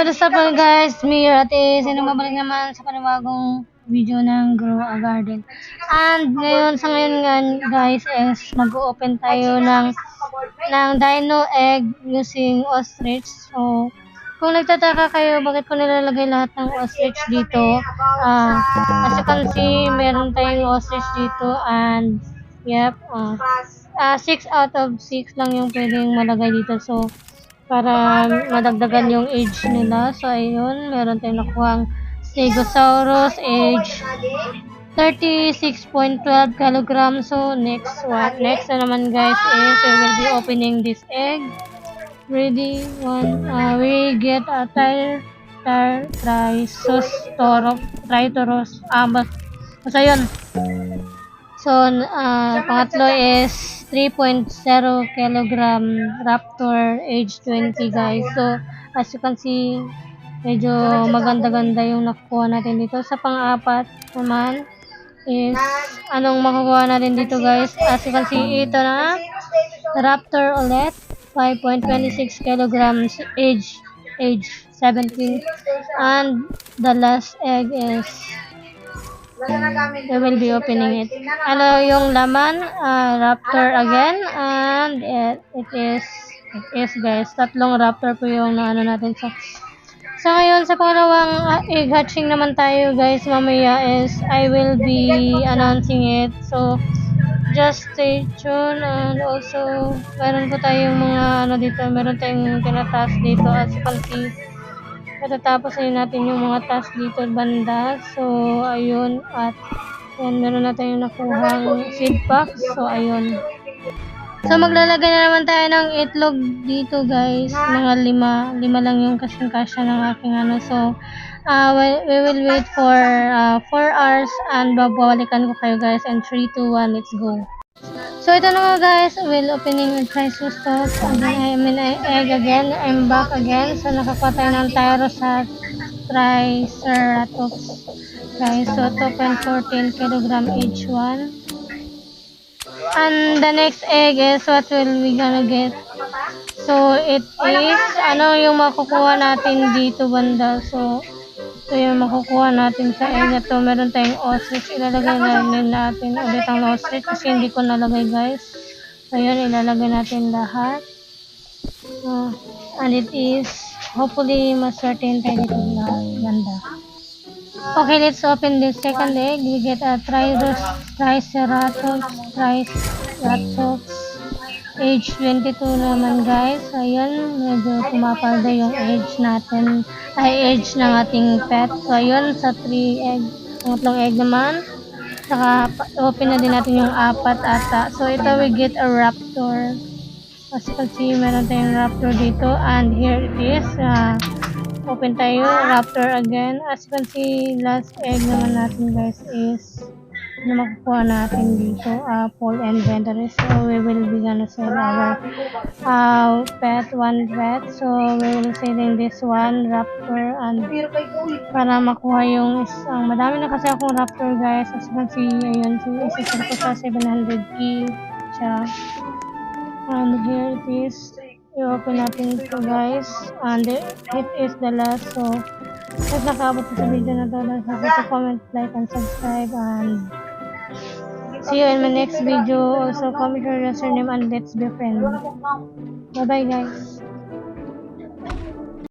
what is up guys? Me, Ate. Sino mabalik naman sa panibagong video ng Grow a Garden. And ngayon nga guys is mag-open tayo ng dino egg using ostrich. So, kung nagtataka kayo bakit ko nilalagay lahat ng ostrich dito, as you can see, meron tayong ostrich dito and yep, 6 out of 6 lang yung pwedeng malagay dito. So, para madagdagan yung age nila. So, ayun, meron tayong nakuhang Stegosaurus, age 36.12 kilograms. So, next na naman guys is we will be opening this egg. Ready? We get a Triceratops. Basta yun. So, pangatlo is 3.0 kilogram raptor, age 20 guys. So, as you can see, medyo maganda-ganda yung nakuha natin dito. Sa pang-apat naman is, anong makukuha natin dito guys? As you can see, ito na, raptor ulit, 5.26 kilograms, age 17. And the last egg is, we will be opening it. Ano yung laman? Raptor again, and it is guys, tatlong raptor po yung naano natin. So ngayon sa pangalawang egg hatching naman tayo guys, mamaya is I will be announcing it. So just stay tuned. And also meron po tayong mga dito, meron tayong tinataas dito as you can see. Matatapos na natin yung mga task dito banda. So, ayun. At yan, meron na tayong nakuhang seed pack. So, ayun. So, maglalagay na naman tayo ng itlog dito guys. Mga 5 lang yung kasya ng aking ano. So, we will wait for 4 hours and babalikan ko kayo guys. And 3, 2, 1, let's go. So, ito na nga guys, we'll opening the Triceratops again. Egg again. I'm back again. So, nakakuha tayo ng Triceratops guys. So, 2.14 kilogram each one. And the next egg is what will we gonna get? So, it is, ano yung makukuha natin dito banda? So, ito yung makukuha natin sa egg na to. Meron tayong ostrich. Ilalagay natin ulit ang ostrich kasi hindi ko nalagay guys. So yun, ilalagay natin lahat. And it is, hopefully, mas-certain tayo dito ganda. Okay, let's open this second egg. We get a Triceratops, age 22 naman guys. Ayun, medyo pumapalda yung age natin, age ng ating pet. So ayun, sa 3 egg, pangatlong egg naman. Saka open na din natin yung 4 ata. So ito, we get a raptor. As you can see, meron tayong raptor dito. And here it is. Open tayo, raptor again. As you can see, last egg naman natin guys is na makukuha natin dito, full inventory. So we will be gonna sell our one pet. So we will selling this one raptor and para makuha yung isang, madami na kasi akong raptor guys. As you can see, ayun, isisell ko sa 700k siya. And here it is. I-open natin ito guys. And it is the last. So kung nakaabot sa video na to, don't forget to comment, like, and subscribe. And see you in my next video. Also comment your username and let's be friends. Bye bye guys.